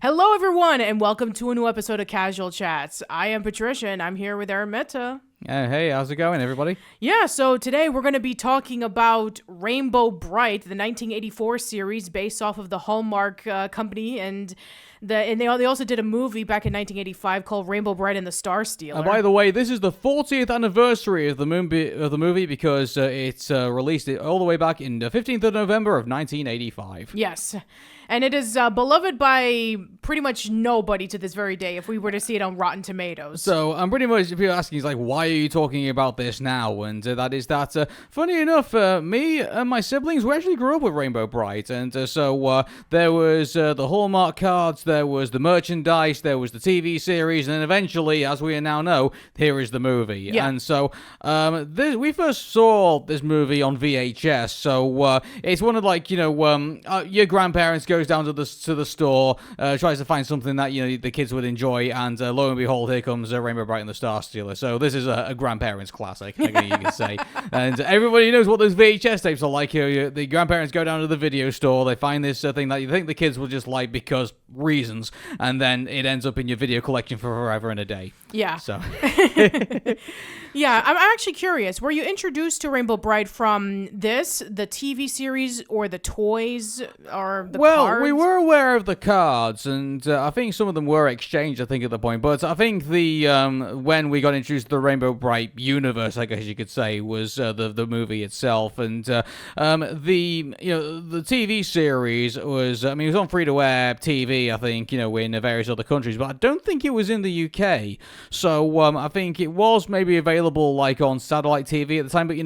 Hello, everyone, and welcome to a new episode of Casual Chats. I am Patricia, and I'm here with Arun. Hey, how's it going, everybody? Yeah, so today we're going to be talking about Rainbow Brite, the 1984 series based off of the Hallmark company, and they also did a movie back in 1985 called Rainbow Brite and the Star Stealer. And by the way, this is the 40th anniversary of the movie because it's released all the way back in the 15th of November of 1985. Yes. And it is beloved by pretty much nobody to this very day if we were to see it on Rotten Tomatoes. So, I'm pretty much, if you're asking, like, why are you talking about this now? And that is that, funny enough, me and my siblings, we actually grew up with Rainbow Brite. And so there was the Hallmark cards, there was the merchandise, there was the TV series, and then eventually, as we now know, here is the movie. Yeah. And so we first saw this movie on VHS. So it's one of, like, your grandparents goes down to the store, tries to find something that the kids would enjoy, and lo and behold, here comes Rainbow Brite and the Star Stealer. So this is a grandparents' classic, I guess you could say. And everybody knows what those VHS tapes are like. The grandparents go down to the video store, they find this thing that you think the kids will just like because reasons, and then it ends up in your video collection for forever and a day. Yeah. So. Yeah, I'm actually curious. Were you introduced to Rainbow Brite from the TV series, or the toys, or the cards? We were aware of the cards, and I think some of them were exchanged, I think, at the point. But I think when we got introduced to the Rainbow Brite universe, I guess you could say, was the movie itself. And the TV series was, it was on free-to-air TV, I think, in various other countries. But I don't think it was in the UK. So I think it was maybe available like on satellite TV at the time, but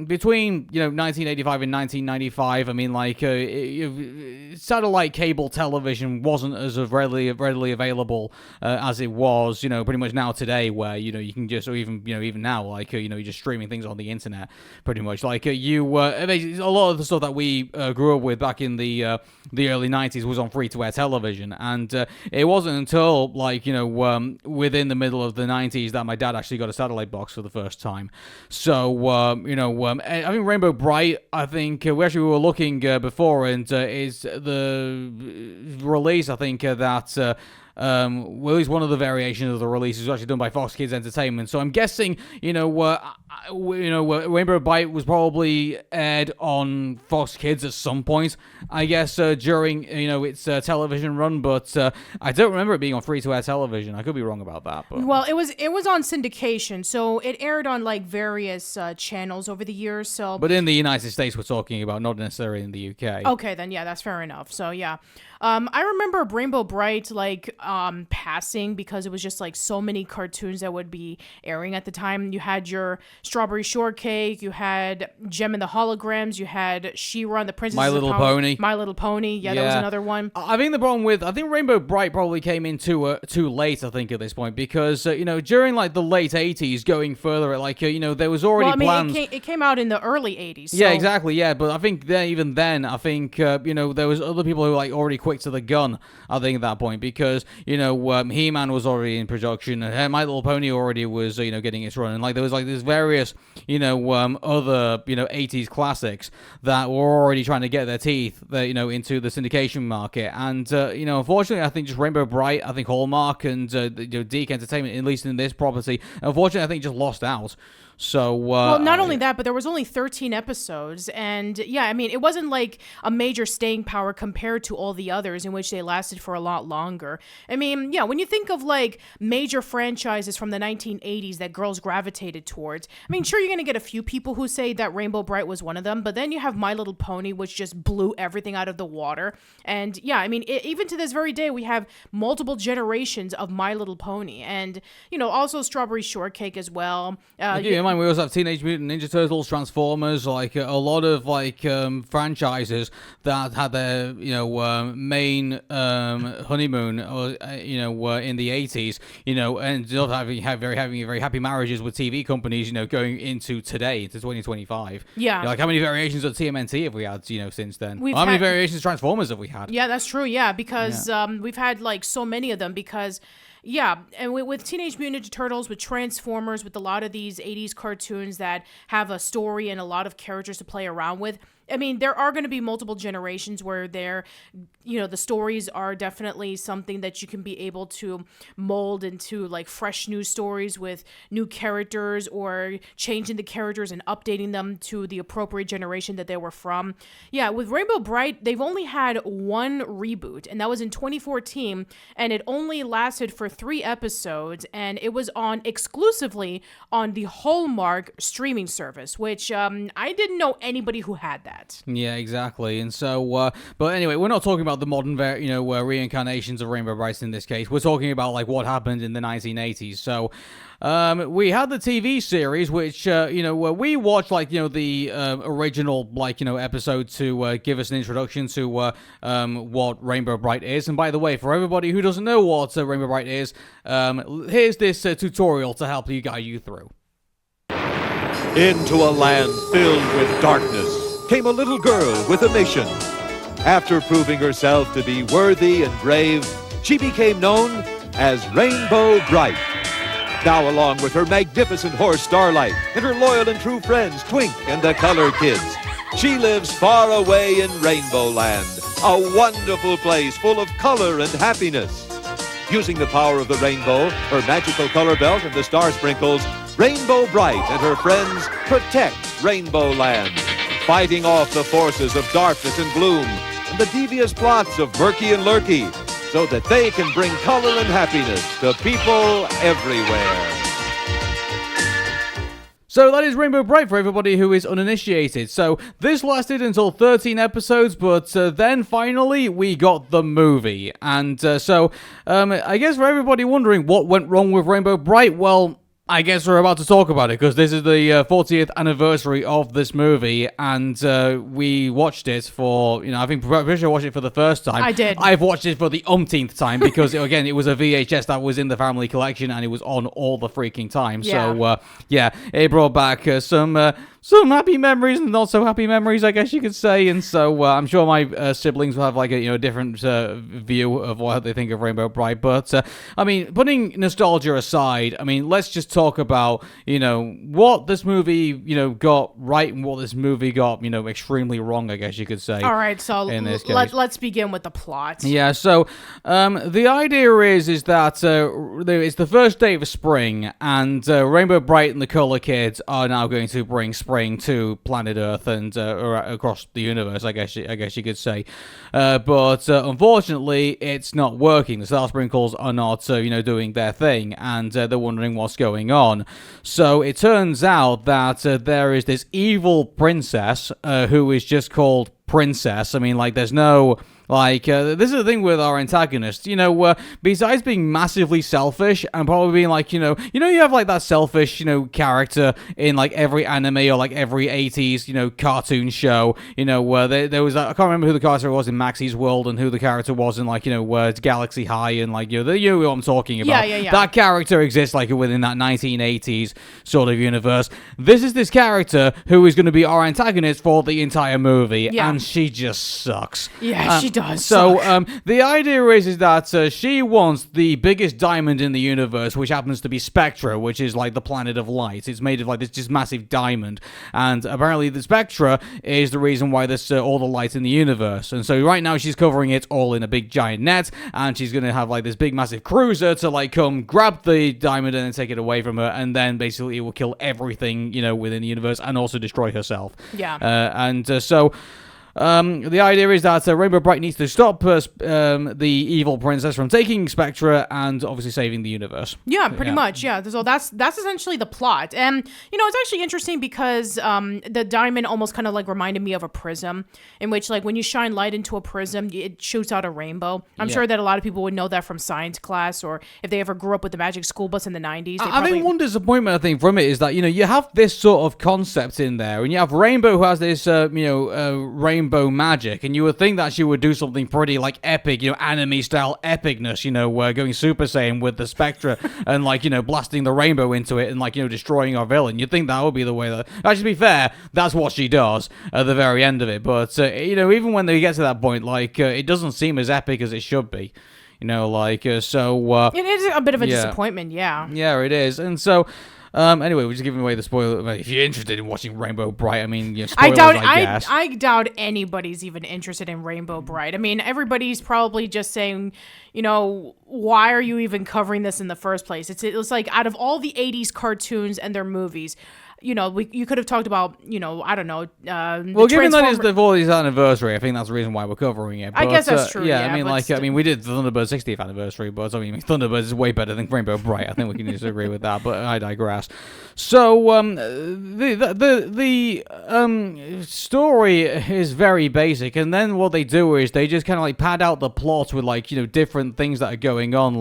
between 1985 and 1995, satellite cable television wasn't as readily available as it was, pretty much now today, where you can just, or even now, you're just streaming things on the internet, pretty much. Like a lot of the stuff that we grew up with back in the early 90s was on free-to-air television, and it wasn't until within the middle of the 90s that my dad actually got a satellite box for the first time. So I think Rainbow Brite, I think we were looking before, and is the release, I think that at least one of the variations of the release is actually done by Fox Kids Entertainment. So I'm guessing, Rainbow Brite was probably aired on Fox Kids at some point, I guess, during, its television run, but I don't remember it being on free-to-air television. I could be wrong about that. But. Well, it was on syndication, so it aired on, various channels over the years, so... But in the United States, we're talking about, not necessarily in the UK. Okay, then, yeah, that's fair enough. So, yeah. I remember Rainbow Brite, passing, because it was just, so many cartoons that would be airing at the time. You had your Strawberry Shortcake, you had Gem and the Holograms, you had She-Ra and the Princess My Little Pony. My Little Pony, yeah, that was another one. I think the problem I think Rainbow Brite probably came in too late, I think, at this point, because, during, the late 80s, going further, there was already plans... it came out in the early 80s. So. Yeah, exactly, yeah, but I think even then, I think, there was other people who, already quick to the gun, I think, at that point, because, He-Man was already in production, and My Little Pony already was, getting its run, and, there was, these various, other, 80s classics that were already trying to get their teeth, into the syndication market, and, unfortunately, I think just Rainbow Brite, I think Hallmark, and, Deke Entertainment, at least in this property, unfortunately, I think just lost out. So, well, not only that, but there was only 13 episodes, and yeah, it wasn't a major staying power compared to all the others in which they lasted for a lot longer. When you think of major franchises from the 1980s that girls gravitated towards, sure, you're gonna get a few people who say that Rainbow Brite was one of them, but then you have My Little Pony, which just blew everything out of the water, and yeah, even to this very day, we have multiple generations of My Little Pony, and also Strawberry Shortcake as well. We also have Teenage Mutant Ninja Turtles, Transformers, a lot of franchises that had their main honeymoon in the 80s, and not having very happy marriages with TV companies, going into today, to 2025. Yeah. How many variations of TMNT have we had, since then? How many variations of Transformers have we had? Yeah, that's true. Yeah, because we've had so many of them, because Yeah, and with Teenage Mutant Ninja Turtles, with Transformers, with a lot of these 80s cartoons that have a story and a lot of characters to play around with, I mean, there are going to be multiple generations where the stories are definitely something that you can be able to mold into like fresh new stories with new characters, or changing the characters and updating them to the appropriate generation that they were from. Yeah, with Rainbow Brite, they've only had one reboot, and that was in 2014, and it only lasted for 3 episodes, and it was on exclusively on the Hallmark streaming service, which I didn't know anybody who had that. Yeah, exactly. And so, but anyway, we're not talking about the modern, reincarnations of Rainbow Brite in this case. We're talking about like what happened in the 1980s. So, we had the TV series, which where we watched the original episode to give us an introduction to what Rainbow Brite is. And by the way, for everybody who doesn't know what Rainbow Brite is, here's this tutorial to help you guide you through. Into a land filled with darkness came a little girl with a mission. After proving herself to be worthy and brave, she became known as Rainbow Brite. Now, along with her magnificent horse Starlight and her loyal and true friends Twink and the Color Kids, she lives far away in Rainbow Land, a wonderful place full of color and happiness. Using the power of the rainbow, her magical color belt, and the star sprinkles, Rainbow Brite and her friends protect Rainbow Land, fighting off the forces of darkness and gloom and the devious plots of Murky and Lurky, so that they can bring color and happiness to people everywhere. So that is Rainbow Brite for everybody who is uninitiated. So this lasted until 13 episodes, but then finally we got the movie. And I guess for everybody wondering what went wrong with Rainbow Brite, well, I guess we're about to talk about it, because this is the 40th anniversary of this movie, and we watched it for, I think Patricia watched it for the first time. I did. I've watched it for the umpteenth time, because, again, it was a VHS that was in the family collection, and it was on all the freaking time. Yeah. So, it brought back some happy memories and not so happy memories, I guess you could say. And so I'm sure my siblings will have a different view of what they think of Rainbow Brite. But I mean, putting nostalgia aside, I mean, let's just talk about what this movie got right and what this movie got extremely wrong, I guess you could say. All right, so let's begin with the plot. Yeah. So the idea is that it's the first day of spring, and Rainbow Brite and the Color Kids are now going to bring spring to planet Earth and across the universe, I guess you could say. But unfortunately, it's not working. The star sprinkles are not, doing their thing, and they're wondering what's going on. So it turns out that there is this evil princess who is just called Princess. I mean, there's no... this is the thing with our antagonist, besides being massively selfish and probably being you have that selfish, character in every anime or every 80s, cartoon show, where there was, I can't remember who the character was in Maxie's World and who the character was in Galaxy High and you know what I'm talking about. Yeah. That character exists within that 1980s sort of universe. This is this character who is going to be our antagonist for the entire movie, and she just sucks. Yeah, she does. So, the idea is that she wants the biggest diamond in the universe, which happens to be Spectra, which is the planet of light. It's made of this just massive diamond, and apparently the Spectra is the reason why there's all the light in the universe. And so right now she's covering it all in a big giant net, and she's gonna have this big massive cruiser to come grab the diamond and then take it away from her, and then basically it will kill everything within the universe and also destroy herself. Yeah. The idea is that Rainbow Brite needs to stop the evil princess from taking Spectra and obviously saving the universe. Yeah, pretty much. Yeah, so that's essentially the plot. And it's actually interesting because the diamond almost kind of reminded me of a prism, in which when you shine light into a prism, it shoots out a rainbow. I'm sure that a lot of people would know that from science class, or if they ever grew up with the Magic School Bus in the 90s. I think one disappointment from it is that you have this sort of concept in there, and you have Rainbow who has this rainbow magic, and you would think that she would do something pretty epic, anime style epicness, going Super Saiyan with the Spectra and blasting the rainbow into it and destroying our villain. You'd think that would be the way that, actually, to be fair, that's what she does at the very end of it. But even when they get to that point, it doesn't seem as epic as it should be. It is a bit of a disappointment, yeah. Yeah, it is. And so anyway, we're just giving away the spoiler. If you're interested in watching Rainbow Brite, I mean, spoilers, I guess. I doubt anybody's even interested in Rainbow Brite. I mean, everybody's probably just saying, why are you even covering this in the first place? It's like, out of all the 80s cartoons and their movies, you could have talked about, I don't know. Well, given that it's the 40th anniversary, I think that's the reason why we're covering it. But, I guess that's true. Yeah, I mean, we did the Thunderbird 60th anniversary, but Thunderbird is way better than Rainbow Brite. I think we can disagree with that, but I digress. So, the story is very basic, and then what they do is they just kind of pad out the plot with different things that are going on.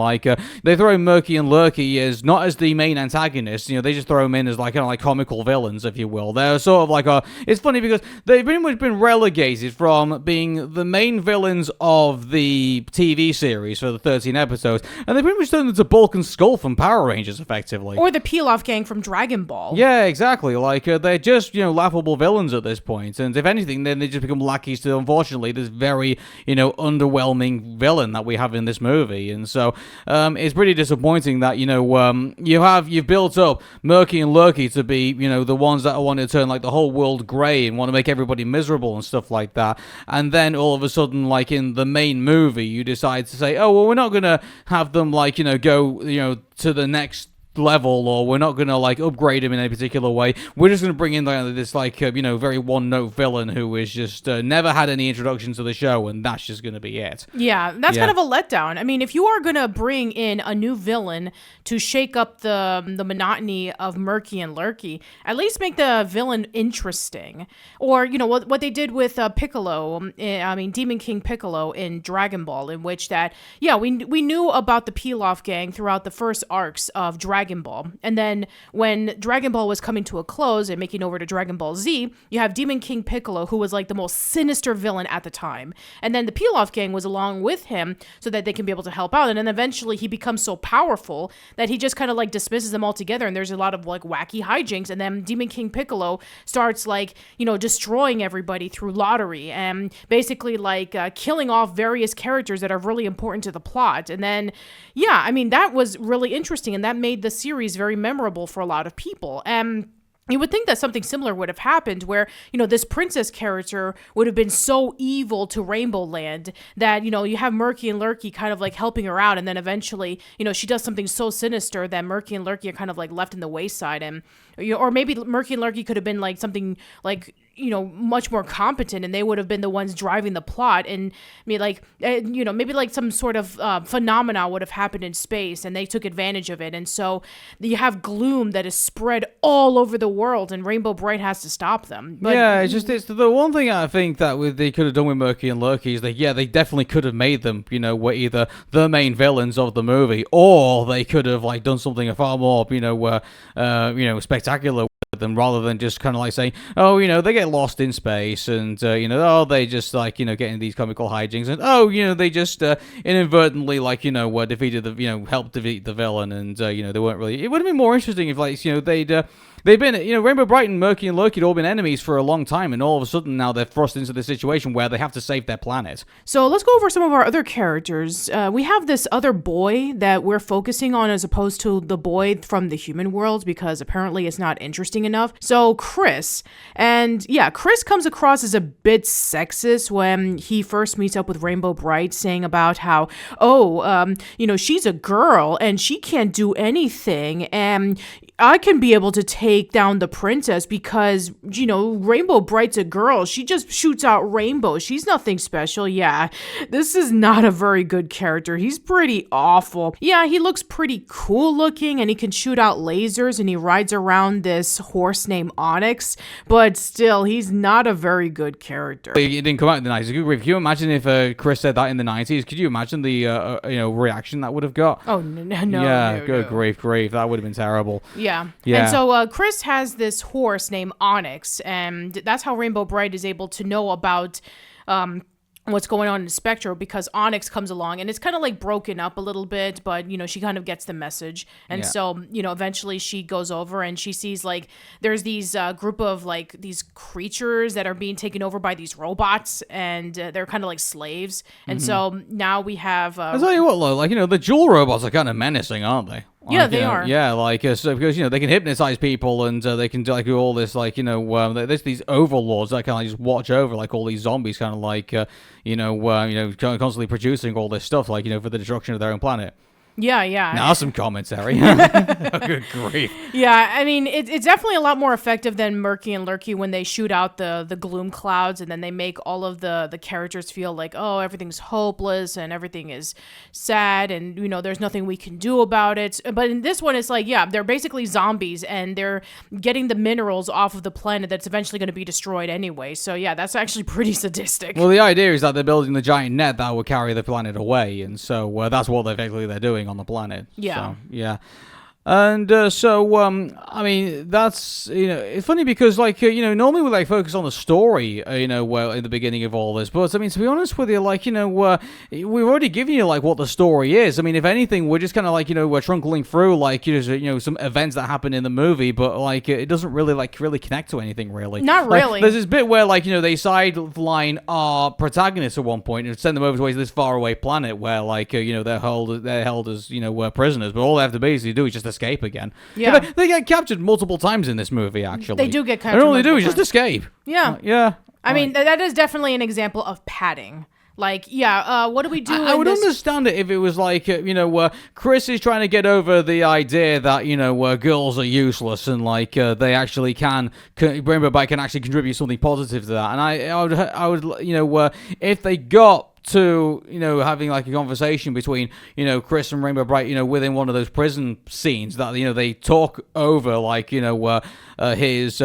They throw Murky and Lurky as not as the main antagonists. They just throw them in as comical villains, if you will. They're sort of it's funny because they've pretty much been relegated from being the main villains of the TV series for the 13 episodes, and they pretty much turned into Bulk and Skull from Power Rangers, effectively. Or the Peel-Off Gang from Dragon Ball. Yeah, exactly. They're just, laughable villains at this point, and if anything, then they just become lackeys to, unfortunately, this very, underwhelming villain that we have in this movie, and so, it's pretty disappointing that, you've built up Murky and Lurky to be, the ones that want to turn the whole world grey and want to make everybody miserable and stuff like that. And then all of a sudden, in the main movie, you decide to say, oh, well, we're not going to have them go, to the next level, or we're not gonna upgrade him in a particular way. We're just gonna bring in this very one-note villain who is just never had any introduction to the show, and that's just gonna be it. Yeah, that's kind of a letdown. I mean, if you are gonna bring in a new villain to shake up the monotony of Murky and Lurky, at least make the villain interesting. Or what they did with Piccolo, Demon King Piccolo in Dragon Ball, in which we knew about the Peel-Off Gang throughout the first arcs of Dragon Ball. And then when Dragon Ball was coming to a close and making over to Dragon Ball Z, you have Demon King Piccolo, who was the most sinister villain at the time. And then the Peel-Off Gang was along with him so that they can be able to help out. And then eventually he becomes so powerful that he just kind of dismisses them all together. And there's a lot of wacky hijinks. And then Demon King Piccolo starts destroying everybody through lottery and basically killing off various characters that are really important to the plot. And then, that was really interesting. And that made the series very memorable for a lot of people. And you would think that something similar would have happened where, this princess character would have been so evil to Rainbow Land that, you have Murky and Lurky kind of helping her out. And then eventually, she does something so sinister that Murky and Lurky are kind of left in the wayside. And, or maybe Murky and Lurky could have been something much more competent, and they would have been the ones driving the plot. And maybe some sort of phenomena would have happened in space, and they took advantage of it. And so you have gloom that is spread all over the world, and Rainbow Brite has to stop them. But, it's the one thing I think that they could have done with Murky and Lurky is they definitely could have made them, were either the main villains of the movie, or they could have done something far more, spectacular with them, rather than just kind of saying, oh, they get lost in space, and they just getting these comical hijinks, and they just inadvertently defeated the helped defeat the villain, and they weren't really. It would have been more interesting if they've been, Rainbow Brite and Murky and Lurky had all been enemies for a long time, and all of a sudden now they're thrust into this situation where they have to save their planet. So let's go over some of our other characters. We have this other boy that we're focusing on as opposed to the boy from the human world, because apparently it's not interesting enough. So Krys. And Krys comes across as a bit sexist when he first meets up with Rainbow Brite, saying about how, she's a girl and she can't do anything, and I can be able to take down the princess because, Rainbow Brite's a girl. She just shoots out rainbows. She's nothing special. Yeah, this is not a very good character. He's pretty awful. Yeah, he looks pretty cool looking, and he can shoot out lasers, and he rides around this horse named Onyx, but still, he's not a very good character. It didn't come out in the 90s. Can you imagine if Krys said that in the 90s? Could you imagine the reaction that would have got? Oh, no. Yeah, no, good no. grief. That would have been terrible. Yeah. And so Krys has this horse named Onyx, and that's how Rainbow Brite is able to know about what's going on in Spectra, because Onyx comes along and it's kind of like broken up a little bit, but she kind of gets the message. And so eventually she goes over and she sees like there's these group of like these creatures that are being taken over by these robots, and they're kind of like slaves. And so now we have I'll tell you what, like the jewel robots are kind of menacing, aren't they? Yeah, they are. Yeah, like so because they can hypnotize people, and they can do like all this, like there's these overlords that kind of just watch over like all these zombies, kind of like constantly producing all this stuff, like for the destruction of their own planet. Yeah. Now some commentary. Good grief. Yeah, I mean, it's definitely a lot more effective than Murky and Lurky when they shoot out the gloom clouds, and then they make all of the characters feel like, oh, everything's hopeless and everything is sad, and there's nothing we can do about it. But in this one, it's like, yeah, they're basically zombies, and they're getting the minerals off of the planet that's eventually going to be destroyed anyway. So yeah, that's actually pretty sadistic. Well, the idea is that they're building the giant net that will carry the planet away, and so that's what they're doing on the planet. Yeah. So, yeah. And I mean, that's it's funny because normally we like focus on the story well in the beginning of all this, but I mean, to be honest with you, like we've already given you like what the story is. I mean, if anything, we're just kind of like we're trunkling through like some events that happen in the movie, but like it doesn't really connect to anything really. Not really. There's this bit where they sideline our protagonists at one point and send them over to this faraway planet where they're held as prisoners, but all they have to basically do is just escape again. Yeah. They get captured multiple times in this movie, actually. They do get captured. And all they do is just escape. Yeah. Yeah. I mean, that is definitely an example of padding. Like, yeah, what do we do? I would understand it if it was like, Krys is trying to get over the idea that, girls are useless and like they actually Rainbow Brite can actually contribute something positive to that. And I would, if they got to having like a conversation between Krys and Rainbow Brite within one of those prison scenes that they talk over like his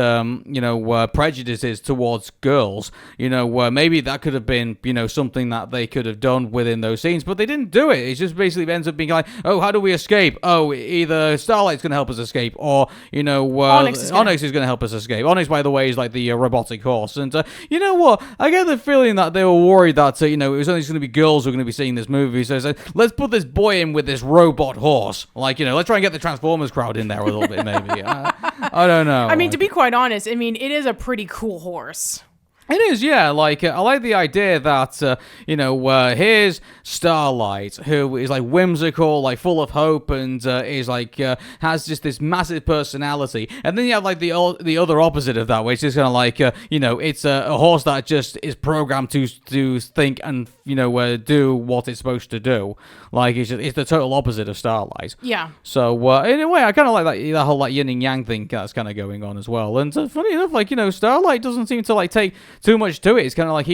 prejudices towards girls, maybe that could have been something that they could have done within those scenes, but they didn't do it. It just basically ends up being like, oh, how do we escape? Oh, either Starlight's gonna help us escape, or Onyx is gonna help us escape. Onyx, by the way, is like the robotic horse, and you know what, I get the feeling that they were worried that it was only going to be girls who are going to be seeing this movie, so let's put this boy in with this robot horse. Like, let's try and get the Transformers crowd in there a little bit, maybe. I don't know. I mean, to be quite honest, I mean, it is a pretty cool horse. It is, yeah. Like, I like the idea that, here's Starlight, who is, like, whimsical, like, full of hope, and is, like, has just this massive personality. And then you have, like, the other opposite of that, which is kind of like, it's a horse that just is programmed to think and, do what it's supposed to do. Like, it's the total opposite of Starlight. Yeah. So, in a way, I kind of like that whole, like, yin and yang thing that's kind of going on as well. And funny enough, like, Starlight doesn't seem to, like, take too much to it. It's kind of like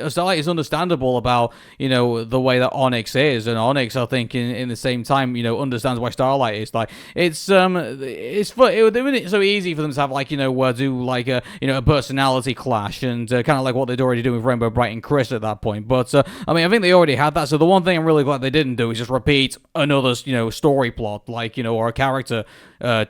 Starlight is understandable about the way that Onyx is, and Onyx, I think, in the same time understands why Starlight is. Like, it's fun. It would be so easy for them to have like do like a personality clash, and kind of like what they'd already do with Rainbow Brite and Krys at that point. But I mean, I think they already had that. So the one thing I'm really glad they didn't do is just repeat another story plot, like or a character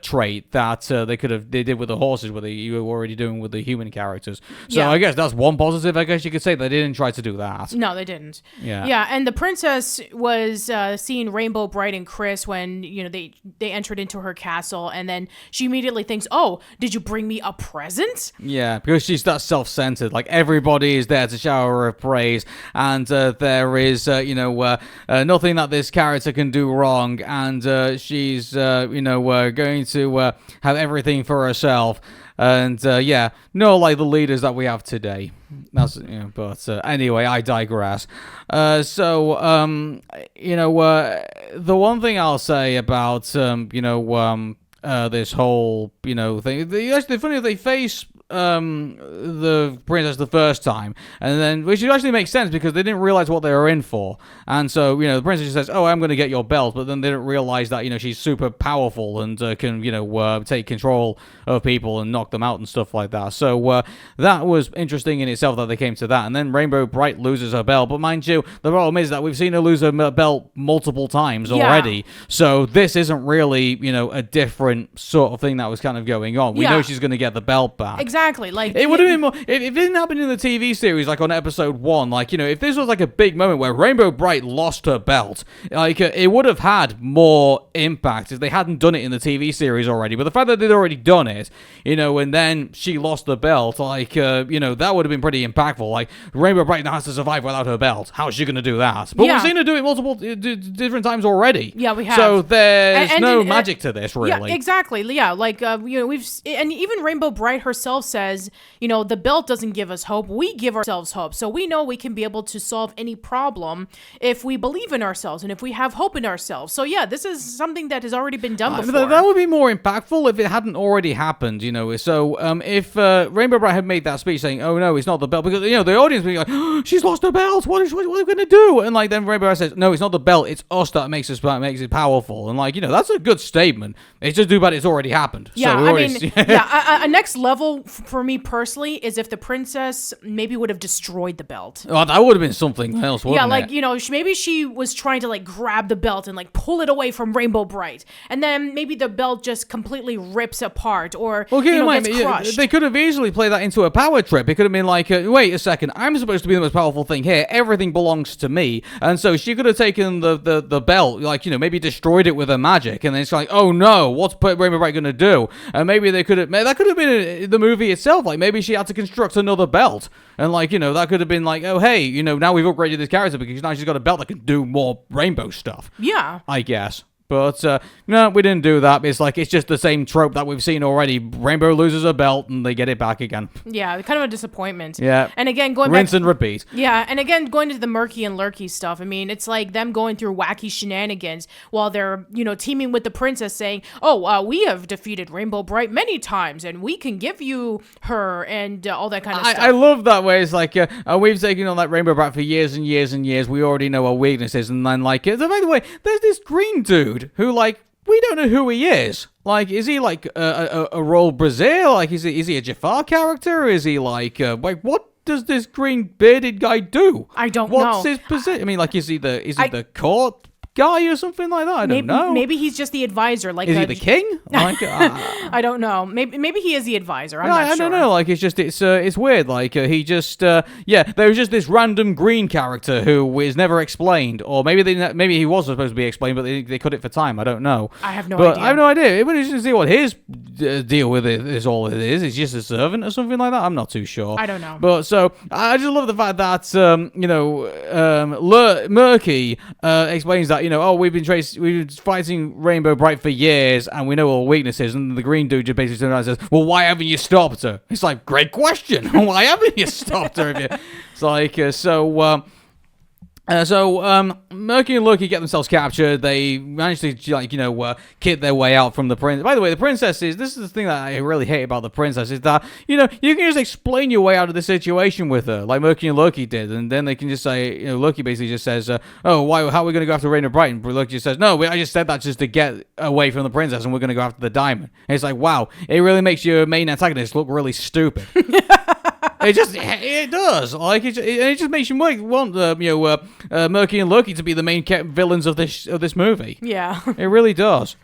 trait that they did with the horses, where you were already doing with the human characters. So yeah. I guess that's one positive. I guess you could say they didn't try to do that. No, they didn't. Yeah. Yeah, and the princess was seeing Rainbow Brite and Krys when they entered into her castle, and then she immediately thinks, "Oh, did you bring me a present?" Yeah, because she's that self-centered. Like, everybody is there to shower her praise, and there is nothing that this character can do wrong, and she's going to have everything for herself. And not like the leaders that we have today. That's but anyway, I digress. The one thing I'll say about this whole thing. Actually, funny, they face the princess the first time, and then which actually makes sense because they didn't realize what they were in for, and so the princess just says, "Oh, I'm going to get your belt," but then they didn't realize that she's super powerful and can take control of people and knock them out and stuff like that. So that was interesting in itself that they came to that, and then Rainbow Brite loses her belt, but mind you, the problem is that we've seen her lose her belt multiple times already. So this isn't really a different sort of thing that was kind of going on. We know she's going to get the belt back. Exactly. exactly. Like it would have been more if it didn't happen in the TV series, like on episode 1. Like, if this was like a big moment where Rainbow Brite lost her belt, like it would have had more impact if they hadn't done it in the TV series already. But the fact that they'd already done it, and then she lost the belt, like that would have been pretty impactful. Like, Rainbow Brite now has to survive without her belt. How is she going to do that? But we've seen her do it multiple different times already. Yeah, we have. So there's no magic to this, really. Yeah, exactly. Yeah, like and even Rainbow Brite herself says, the belt doesn't give us hope. We give ourselves hope. So we know we can be able to solve any problem if we believe in ourselves and if we have hope in ourselves. So yeah, this is something that has already been done before. That would be more impactful if it hadn't already happened. So if Rainbow Brite had made that speech saying, "Oh no, it's not the belt," because the audience would be like, oh, "She's lost her belt. What are we going to do?" And like then Rainbow Brite says, "No, it's not the belt. It's us that makes it powerful." And like that's a good statement. It's just too bad it's already happened. Yeah, so a next level for me personally is if the princess maybe would have destroyed the belt. Oh, that would have been something else, wouldn't it? Yeah, like, maybe she was trying to like grab the belt and like pull it away from Rainbow Brite, and then maybe the belt just completely rips apart or gets crushed. They could have easily played that into a power trip. It could have been like, wait a second, I'm supposed to be the most powerful thing here. Everything belongs to me. And so she could have taken the belt, like, maybe destroyed it with her magic, and then it's like, oh no, what's Rainbow Brite going to do? And maybe that could have been the movie itself. Like, maybe she had to construct another belt. And like, that could have been like, oh hey, now we've upgraded this character because now she's got a belt that can do more rainbow stuff. Yeah. I guess. But no, we didn't do that. It's just the same trope that we've seen already. Rainbow loses a belt and they get it back again. Yeah, kind of a disappointment. Yeah. And again, going rinse back, and repeat. Yeah, and again, going to the murky and lurky stuff. I mean, it's like them going through wacky shenanigans while they're, teaming with the princess saying, oh, we have defeated Rainbow Brite many times and we can give you her and all that kind of stuff. I love that way. It's like, we've taken on that Rainbow Brite for years and years and years. We already know our weaknesses. And then like, by the way, there's this green dude who, like, we don't know who he is. Like, is he like a Roll Brazil? Like, is he a Jafar character? Is he like what does this green bearded guy do? I don't know. What's his position? I mean, like, is he the court guy or something like that? I don't know. Maybe he's just the advisor. Like, is he the king? Like, I don't know. Maybe he is the advisor. I'm not sure. I don't know. Like, it's weird. Like, he just there was just this random green character who is never explained, or maybe he was supposed to be explained, but they cut it for time. I don't know. I have no idea. I have no idea. It was just to see what his deal with it is. All it is. He's just a servant or something like that. I'm not too sure. I don't know. But so I just love the fact that Murky explains that we've been fighting Rainbow Brite for years and we know all weaknesses, and the green dude just basically turns around and says, well, why haven't you stopped her? It's like, great question. Why haven't you stopped her? It's like So Murky and Loki get themselves captured. They manage to, kid their way out from the prince. By the way, the princess this is the thing that I really hate about the princess, is that, you can just explain your way out of the situation with her, like Murky and Loki did, and then they can just say, Loki basically just says, how are we going to go after Rainbow Brite? And Loki just says, no, I just said that just to get away from the princess, and we're going to go after the diamond. And it's like, wow, it really makes your main antagonist look really stupid. It does. Like, it just makes you want Murky and Loki to be the main villains of this movie. Yeah. It really does.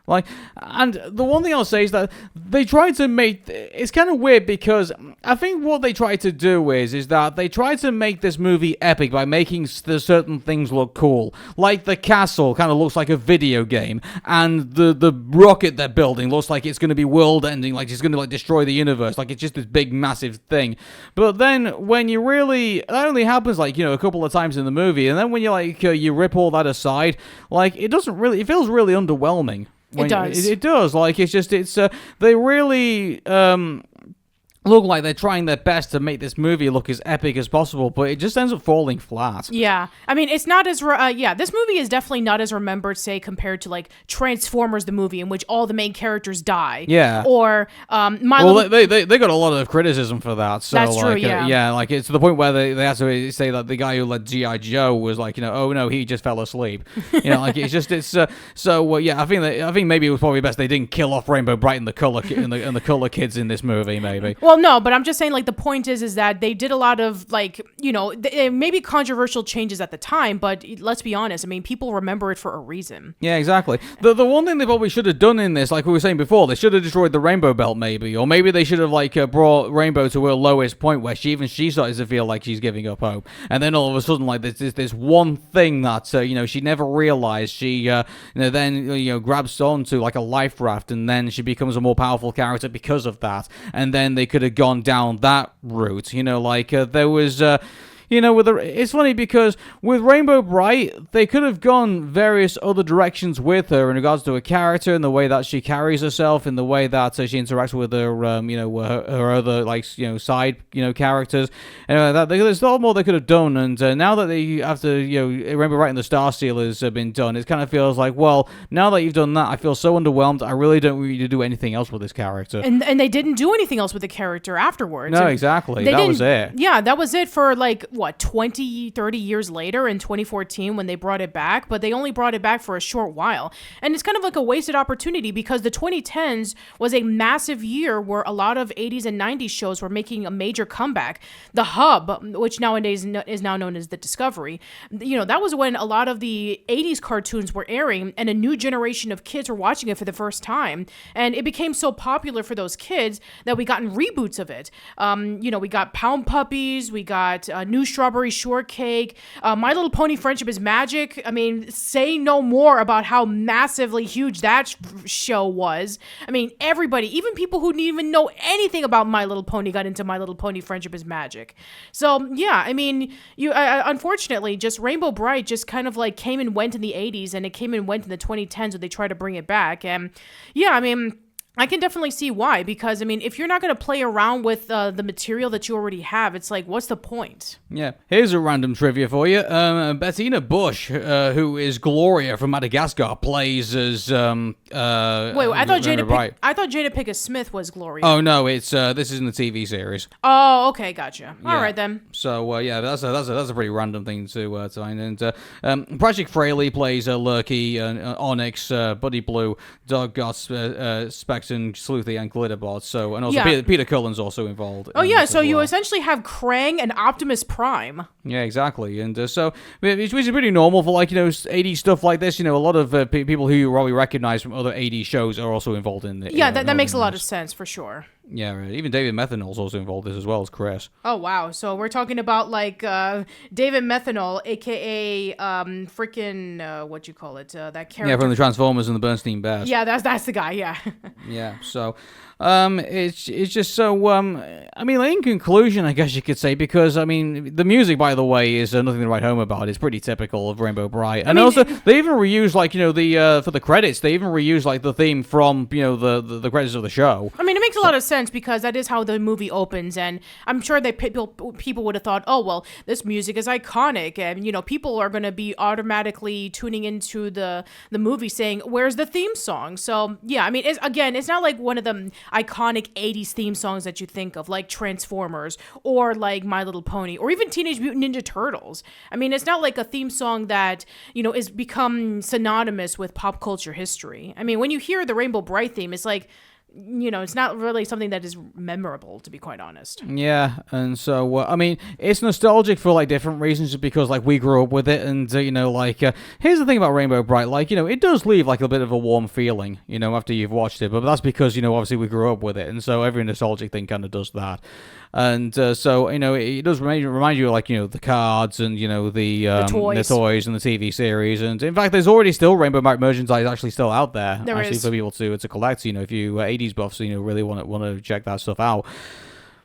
Like, and the one thing I'll say is that they tried to make... It's kind of weird because I think what they tried to do is that they tried to make this movie epic by making certain things look cool. Like the castle kind of looks like a video game, and the rocket they're building looks like it's going to be world-ending, like it's going to destroy the universe, like it's just this big, massive thing. But then when you really... That only happens a couple of times in the movie, and then when you rip all that aside, it doesn't really... It feels really underwhelming. It does. It does. They really look like they're trying their best to make this movie look as epic as possible, but it just ends up falling flat. Yeah. I mean, it's not as... this movie is definitely not as remembered, say, compared to, Transformers, the movie, in which all the main characters die. Yeah. Or, they got a lot of criticism for that. So, that's true, yeah. It's to the point where they have to say that the guy who led G.I. Joe was oh no, he just fell asleep. I think maybe it was probably best they didn't kill off Rainbow Brite and the color kids in this movie, maybe. Well, well, no, but I'm just saying, like, the point is that they did a lot of, like, maybe controversial changes at the time, but let's be honest. I mean, people remember it for a reason. Yeah, exactly. The one thing they probably should have done in this, like we were saying before, they should have destroyed the Rainbow Belt, maybe, or maybe they should have brought Rainbow to her lowest point where she started to feel like she's giving up hope, and then all of a sudden, like, there's this one thing that she never realized. She then grabs onto like a life raft, and then she becomes a more powerful character because of that. And then they could have gone down that route. There was. It's funny because with Rainbow Brite, they could have gone various other directions with her in regards to her character, in the way that she carries herself, in the way that she interacts with her, her other side characters. There's a lot more they could have done. And now that Rainbow Brite and the Starstealers have been done, it kind of feels like, well, now that you've done that, I feel so underwhelmed. I really don't need to do anything else with this character. And they didn't do anything else with the character afterwards. No, exactly. That was it. Yeah, that was it for 20, 30 years later in 2014 when they brought it back, but they only brought it back for a short while. And it's kind of like a wasted opportunity because the 2010s was a massive year where a lot of 80s and 90s shows were making a major comeback. The Hub, which nowadays is now known as the Discovery, that was when a lot of the 80s cartoons were airing and a new generation of kids were watching it for the first time. And it became so popular for those kids that we got reboots of it. We got Pound Puppies, we got New Strawberry Shortcake, My Little Pony Friendship is Magic. I mean, say no more about how massively huge that show was. I mean, everybody, even people who didn't even know anything about My Little Pony, got into My Little Pony Friendship is Magic. So, yeah, I mean, unfortunately, just Rainbow Brite just kind of like came and went in the 80s, and it came and went in the 2010s when they tried to bring it back. And, yeah, I mean, I can definitely see why, because, I mean, if you're not going to play around with the material that you already have, it's like, what's the point? Yeah, here's a random trivia for you. Bettina Bush, who is Gloria from Madagascar, plays as... Wait, I thought Jada Pinkett Smith was Gloria. Oh, no, it's this is in the TV series. Oh, okay, gotcha. All right, then. So, yeah, that's a pretty random thing to find. And Patrick Fraley plays Lurky, Onyx, Buddy Blue, Dog Goss, Spectra, Sleuthy, and Glitterbot. So, and also Peter Cullen's also involved. Oh yeah, so you essentially have Krang and Optimus Prime. Yeah, exactly. And so which is pretty normal for 80s stuff like this. A lot of people who you probably recognize from other 80s shows are also involved in it. Yeah, that makes a lot of sense for sure. Yeah, right. Even David Methanol's also involved in this as well as Krys. Oh wow! So we're talking about David Methanol, aka freaking what you call it? That character. Yeah, from the Transformers and the Bernstein Bears. Yeah, that's the guy. Yeah. Yeah. So, it's just so. I mean, in conclusion, I guess you could say, because I mean, the music, by the way, is nothing to write home about. It's pretty typical of Rainbow Brite, and also they even reuse the for the credits. They even reuse the theme from the credits of the show. I mean, it makes a lot of sense because that is how the movie opens, and I'm sure that people would have thought, oh well, this music is iconic, and people are going to be automatically tuning into the movie saying, where's the theme song? So yeah, I mean, it's not like one of the iconic 80s theme songs that you think of, like Transformers or like My Little Pony or even Teenage Mutant Ninja Turtles. I mean, it's not like a theme song that is become synonymous with pop culture history. I mean, when you hear the Rainbow Brite theme, it's like, it's not really something that is memorable, to be quite honest. Yeah, and so, I mean, it's nostalgic for, different reasons, just because, we grew up with it, and, here's the thing about Rainbow Brite, it does leave, a bit of a warm feeling, after you've watched it, but that's because, obviously we grew up with it, and so every nostalgic thing kind of does that. And so, it does remind you of, the cards and, the toys and the TV series. And in fact, there's already still Rainbow Brite merchandise actually still out there. There actually is. For people to collect, if you 80s buffs, really want to check that stuff out.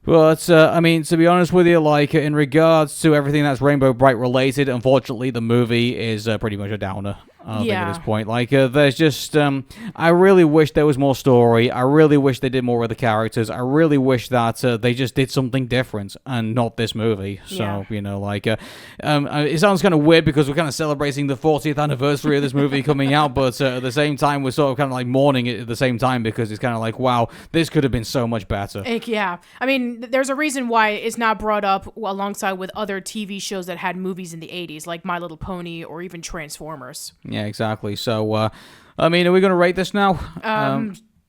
But, I mean, to be honest with you, in regards to everything that's Rainbow Brite related, unfortunately, the movie is pretty much a downer. I think at this point. There's just, I really wish there was more story. I really wish they did more with the characters. I really wish that they just did something different and not this movie. So, it sounds kind of weird because we're kind of celebrating the 40th anniversary of this movie coming out, but at the same time, we're sort of kind of mourning it at the same time because it's kind of wow, this could have been so much better. Yeah. I mean, there's a reason why it's not brought up alongside with other TV shows that had movies in the 80s, like My Little Pony or even Transformers. Yeah, exactly. So, I mean, are we going to rate this now?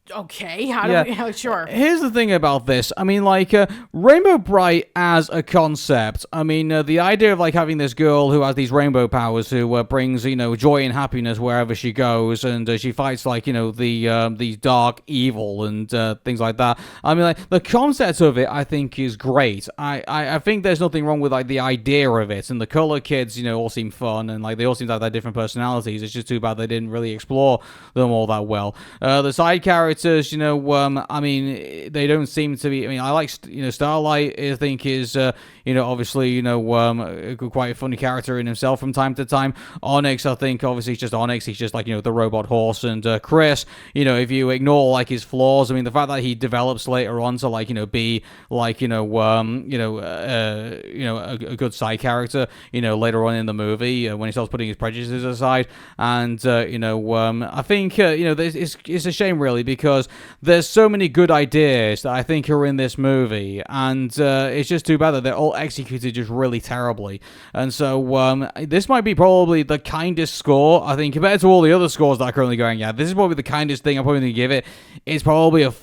Okay, how do we, sure. Here's the thing about this. I mean, like, Rainbow Brite as a concept. I mean, the idea of, like, having this girl who has these rainbow powers who brings, joy and happiness wherever she goes, and she fights, like, the dark evil and things like that. I mean, like, the concept of it, I think, is great. I think there's nothing wrong with, like, the idea of it, and the color kids, all seem fun, and, like, they all seem to have their different personalities. It's just too bad they didn't really explore them all that well. The side characters, I mean, they don't seem to be. I mean, I like, Starlight. I think is, obviously, quite a funny character in himself from time to time. Onyx, I think, obviously, he's just Onyx. He's just like, the robot horse. And Krys, if you ignore like his flaws, I mean, the fact that he develops later on to like, be like, a good side character, later on in the movie when he starts putting his prejudices aside, and I think, it's a shame really because there's so many good ideas that I think are in this movie, and it's just too bad that they're all executed just really terribly. And so this might be probably the kindest score, I think, compared to all the other scores that are currently going out. This is probably the kindest thing I'm probably going to give it. It's probably a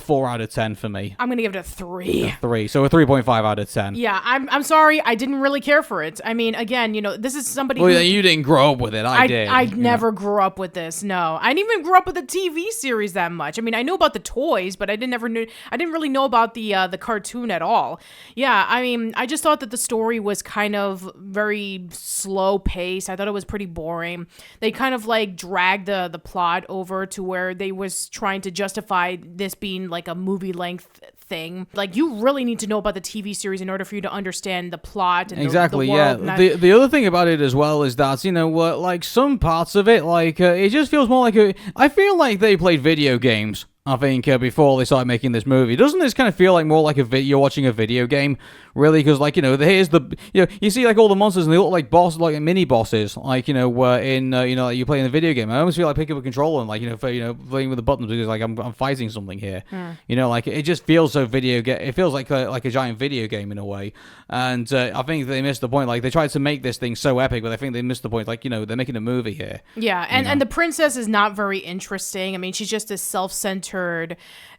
4 out of 10 for me. I'm gonna give it a 3. A 3, so a 3.5 out of 10. Yeah, I'm sorry, I didn't really care for it. I mean, again, this is somebody. Well, you didn't grow up with it. I did. I never grew up with this. No, I didn't even grow up with the TV series that much. I mean, I knew about the toys, but I didn't really know about the cartoon at all. Yeah, I mean, I just thought that the story was kind of very slow paced. I thought it was pretty boring. They kind of like dragged the plot over to where they was trying to justify this being like a movie length thing. Like, you really need to know about the TV series in order for you to understand the plot and exactly, the world. Yeah. The other thing about it as well is that, like some parts of it, like it just feels more like I feel like they played video games. I think before they started making this movie, doesn't this kind of feel like more like you're watching a video game, really? Because like here's the you see like all the monsters and they look like like mini bosses, like in like you play in the video game. I almost feel like picking up a controller and like playing with the buttons because like I'm fighting something here. Like it just feels so video game. It feels like a giant video game in a way, and I think they missed the point. Like they tried to make this thing so epic, but I think they missed the point. Like they're making a movie here. Yeah, and the princess is not very interesting. I mean, she's just a self-centered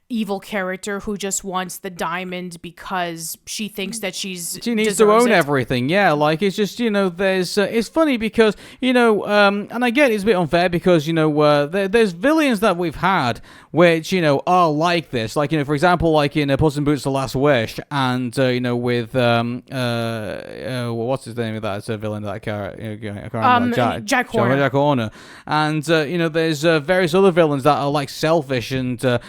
evil character who just wants the diamond because she thinks that she needs to own everything. Yeah, like it's just there's it's funny because and I get it's a bit unfair because there's villains that we've had which are like this, like for example like in Puss in Boots: The Last Wish, and with what's his name of that villain that Jack Horner, and there's various other villains that are like selfish and where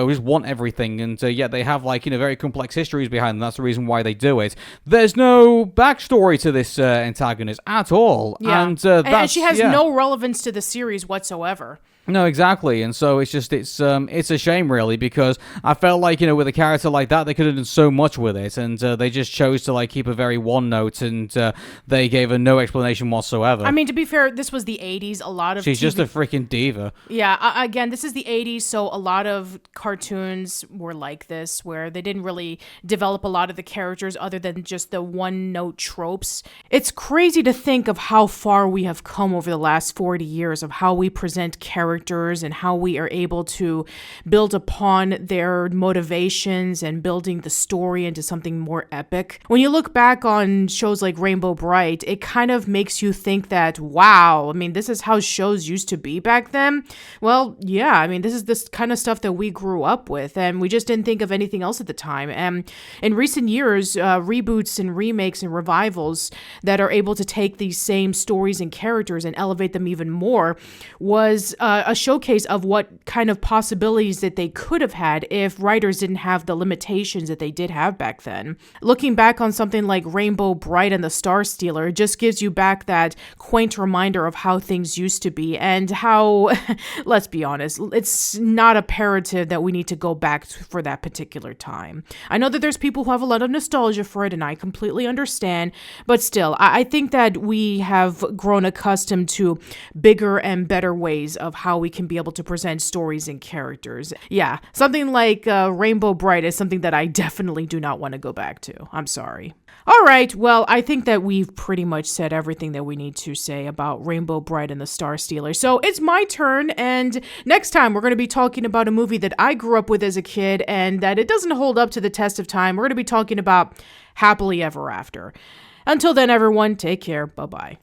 we just want everything, and yet they have like very complex histories behind them. That's the reason why they do it. There's no backstory to this antagonist at all, and she has no relevance to the series whatsoever. No, exactly, and so it's a shame really because I felt like with a character like that they could have done so much with it, and they just chose to like keep a very one note, and they gave her no explanation whatsoever. I mean, to be fair, this was the 80s. A lot of she's just a freaking diva. Yeah, again, this is the 80s, so a lot of cartoons were like this, where they didn't really develop a lot of the characters other than just the one note tropes. It's crazy to think of how far we have come over the last 40 years of how we present characters and how we are able to build upon their motivations and building the story into something more epic. When you look back on shows like Rainbow Brite, it kind of makes you think that, wow, I mean, this is how shows used to be back then. Well, yeah, I mean, this is this kind of stuff that we grew up with, and we just didn't think of anything else at the time. And in recent years, reboots and remakes and revivals that are able to take these same stories and characters and elevate them even more was a showcase of what kind of possibilities that they could have had if writers didn't have the limitations that they did have back then. Looking back on something like Rainbow Brite and the Star Stealer just gives you back that quaint reminder of how things used to be and how, let's be honest, it's not imperative that we need to go back for that particular time. I know that there's people who have a lot of nostalgia for it, and I completely understand, but still, I think that we have grown accustomed to bigger and better ways of how we can be able to present stories and characters. Yeah, something like Rainbow Brite is something that I definitely do not want to go back to. I'm sorry. All right, well, I think that we've pretty much said everything that we need to say about Rainbow Brite and the Star Stealer. So it's my turn, and next time we're going to be talking about a movie that I grew up with as a kid and that it doesn't hold up to the test of time. We're going to be talking about Happily Ever After. Until then, everyone, take care. Bye-bye.